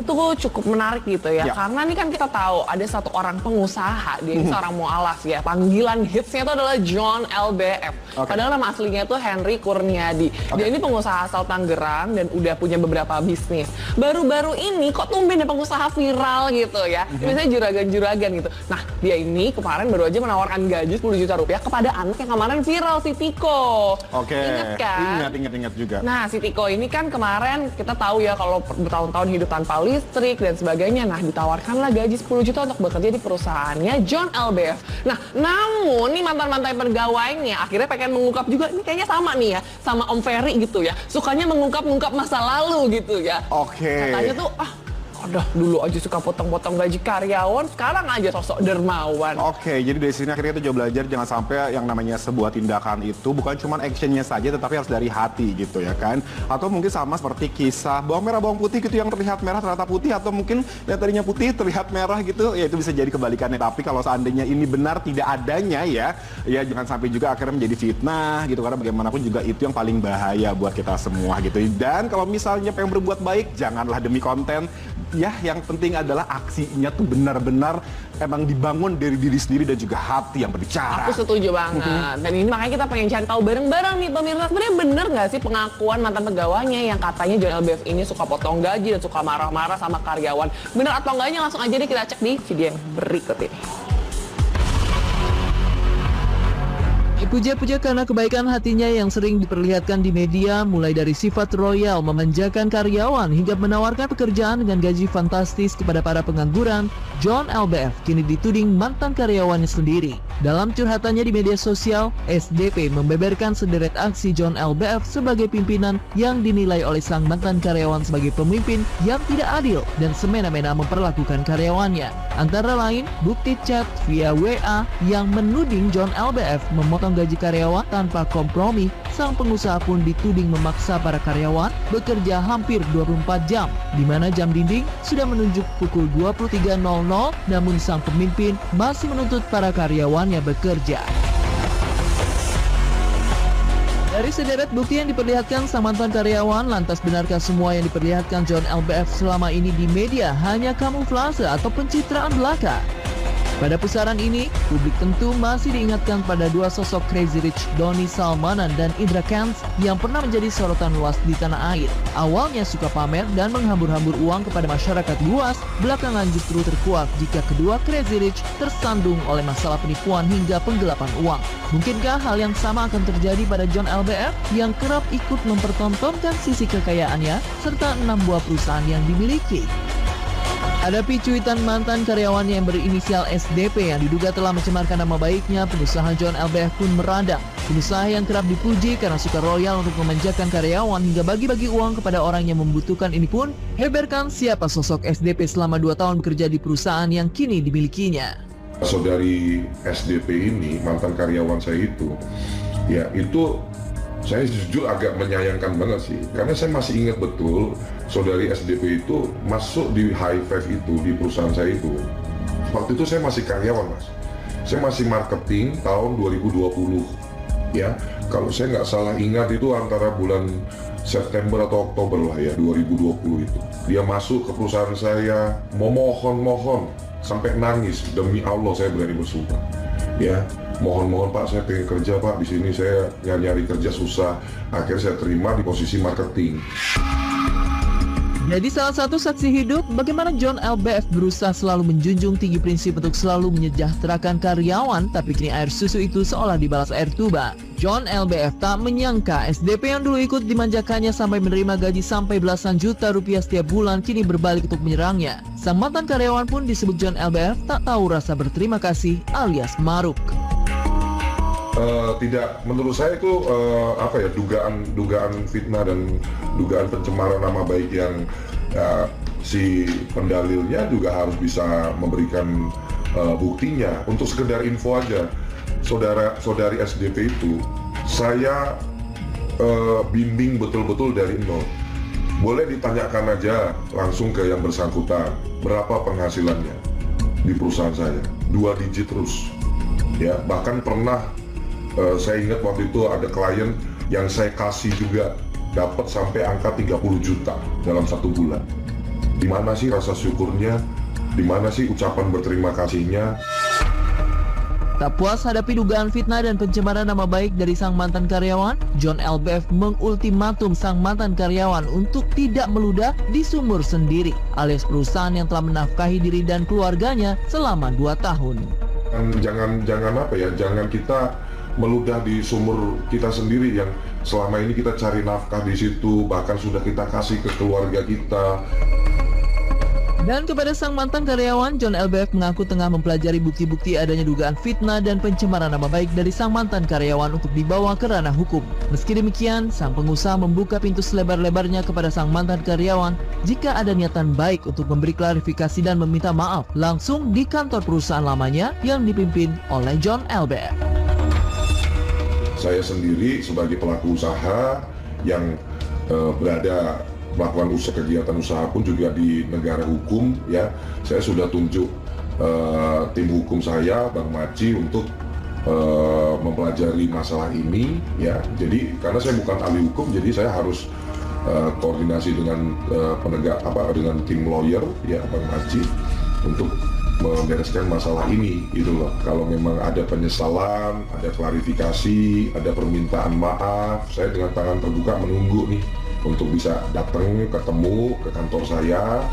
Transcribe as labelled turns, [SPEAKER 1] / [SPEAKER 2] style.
[SPEAKER 1] Itu cukup menarik gitu ya, karena ini kan kita tahu ada satu orang pengusaha, dia ini seorang mualaf ya, panggilan hitsnya itu adalah John LBF. Padahal nama aslinya itu Henry Kurniadi. Dia ini pengusaha asal Tangerang dan udah punya beberapa bisnis. Baru-baru ini kok tumben ya pengusaha viral gitu ya, biasanya juragan-juragan gitu. Nah dia ini kemarin baru aja menawarkan gaji 10 juta rupiah kepada anak yang kemarin viral, si Tiko. Ingat kan?
[SPEAKER 2] Ingat juga.
[SPEAKER 1] Nah si Tiko ini kan kemarin kita tahu ya kalau bertahun-tahun hidup tanpa listrik dan sebagainya. Nah ditawarkanlah gaji 10 juta untuk bekerja di perusahaannya John LBF. Nah namun nih mantan-mantan pegawainya akhirnya pengen mengungkap juga, ini kayaknya sama nih ya sama Om Ferry gitu ya, sukanya mengungkap-ungkap masa lalu gitu ya. Katanya tuh udah dulu aja suka potong-potong gaji karyawan, sekarang aja sosok dermawan.
[SPEAKER 2] Jadi dari sini akhirnya kita juga belajar jangan sampai yang namanya sebuah tindakan itu bukan cuma actionnya saja, tetapi harus dari hati gitu ya kan. Atau mungkin sama seperti kisah bawang merah bawang putih gitu, yang terlihat merah ternyata putih, atau mungkin yang tadinya putih terlihat merah gitu, ya itu bisa jadi kebalikannya. Tapi kalau seandainya ini benar tidak adanya ya jangan sampai juga akhirnya menjadi fitnah gitu, karena bagaimanapun juga itu yang paling bahaya buat kita semua gitu. Dan kalau misalnya pengen berbuat baik, janganlah demi konten. Yang penting adalah aksinya tuh benar-benar emang dibangun dari diri sendiri dan juga hati yang berbicara.
[SPEAKER 1] Aku setuju banget. Dan ini makanya kita pengen cari tahu bareng-bareng nih pemirsa, sebenarnya bener nggak sih pengakuan mantan pegawainya yang katanya John LBF ini suka potong gaji dan suka marah-marah sama karyawan? Bener atau enggaknya langsung aja deh kita cek di video yang berikut ini.
[SPEAKER 3] Dipuja-puja karena kebaikan hatinya yang sering diperlihatkan di media, mulai dari sifat royal memanjakan karyawan hingga menawarkan pekerjaan dengan gaji fantastis kepada para pengangguran, John LBF kini dituding mantan karyawannya sendiri. Dalam curhatannya di media sosial, SDP membeberkan sederet aksi John LBF sebagai pimpinan yang dinilai oleh sang mantan karyawan sebagai pemimpin yang tidak adil dan semena-mena memperlakukan karyawannya. Antara lain, bukti chat via WA yang menuding John LBF memotong gaji karyawan tanpa kompromi. Sang pengusaha pun dituding memaksa para karyawan bekerja hampir 24 jam, di mana jam dinding sudah menunjuk pukul 23.00, namun sang pemimpin masih menuntut para karyawannya bekerja. Dari sederet bukti yang diperlihatkan sang mantan karyawan, lantas benarkah semua yang diperlihatkan John LBF selama ini di media hanya kamuflase atau pencitraan belaka? Pada pusaran ini, publik tentu masih diingatkan pada dua sosok Crazy Rich Donny Salmanan dan Indra Kents yang pernah menjadi sorotan luas di tanah air. Awalnya suka pamer dan menghambur-hambur uang kepada masyarakat luas, belakangan justru terkuak jika kedua Crazy Rich tersandung oleh masalah penipuan hingga penggelapan uang. Mungkinkah hal yang sama akan terjadi pada John LBF yang kerap ikut mempertontonkan sisi kekayaannya serta 6 buah perusahaan yang dimiliki? Hadapi cuitan mantan karyawannya yang berinisial SDP yang diduga telah mencemarkan nama baiknya, pengusaha John LBF pun meradang. Pengusaha yang kerap dipuji karena suka royal untuk memanjakan karyawan hingga bagi-bagi uang kepada orang yang membutuhkan ini pun heberkan siapa sosok SDP selama 2 tahun bekerja di perusahaan yang kini dimilikinya.
[SPEAKER 4] Saudari SDP ini, mantan karyawan saya itu saya jujur agak menyayangkan banget sih, karena saya masih ingat betul saudari SDP itu masuk di High Five itu di perusahaan saya itu. Waktu itu saya masih karyawan, Mas. Saya masih marketing tahun 2020. Ya, kalau saya nggak salah ingat itu antara bulan September atau Oktober lah ya 2020 itu. Dia masuk ke perusahaan saya, memohon sampai nangis, demi Allah saya berani bersumpah. Ya, mohon Pak, saya pengen kerja Pak, di sini saya nyari kerja susah. Akhirnya saya terima di posisi marketing.
[SPEAKER 3] Jadi salah satu saksi hidup bagaimana John LBF berusaha selalu menjunjung tinggi prinsip untuk selalu menyejahterakan karyawan, tapi kini air susu itu seolah dibalas air tuba. John LBF tak menyangka SDP yang dulu ikut dimanjakannya sampai menerima gaji sampai belasan juta rupiah setiap bulan kini berbalik untuk menyerangnya. Sang mantan karyawan pun disebut John LBF tak tahu rasa berterima kasih alias maruk.
[SPEAKER 4] Tidak, menurut saya itu dugaan fitnah dan dugaan pencemaran nama baik yang si pendalilnya juga harus bisa memberikan buktinya. Untuk sekedar info aja, saudari SDP itu saya bimbing betul-betul dari nol. Boleh ditanyakan aja langsung ke yang bersangkutan berapa penghasilannya di perusahaan saya, 2 digit terus ya. Bahkan pernah saya ingat waktu itu ada klien yang saya kasih juga dapat sampai angka 30 juta dalam 1 bulan. Di mana sih rasa syukurnya? Di mana sih ucapan berterima kasihnya?
[SPEAKER 3] Tak puas hadapi dugaan fitnah dan pencemaran nama baik dari sang mantan karyawan, John LBF mengultimatum sang mantan karyawan untuk tidak meludah di sumur sendiri, alias perusahaan yang telah menafkahi diri dan keluarganya selama 2 tahun.
[SPEAKER 4] Jangan kita meludah di sumur kita sendiri yang selama ini kita cari nafkah di situ, bahkan sudah kita kasih ke keluarga kita.
[SPEAKER 3] Dan kepada sang mantan karyawan, John LBF mengaku tengah mempelajari bukti-bukti adanya dugaan fitnah dan pencemaran nama baik dari sang mantan karyawan untuk dibawa ke ranah hukum. Meski demikian, sang pengusaha membuka pintu selebar-lebarnya kepada sang mantan karyawan jika ada niatan baik untuk memberi klarifikasi dan meminta maaf langsung di kantor perusahaan lamanya yang dipimpin oleh John LBF.
[SPEAKER 4] Saya sendiri sebagai pelaku usaha yang berada melakukan kegiatan usaha pun juga di negara hukum, ya, saya sudah tunjuk tim hukum saya, Bang Maci, untuk mempelajari masalah ini, ya. Jadi karena saya bukan ahli hukum, jadi saya harus koordinasi dengan dengan tim lawyer, ya, Bang Maci, untuk membereskan masalah ini, gitu loh. Kalau memang ada penyesalan, ada klarifikasi, ada permintaan maaf, saya dengan tangan terbuka menunggu nih untuk bisa datang ketemu ke kantor saya.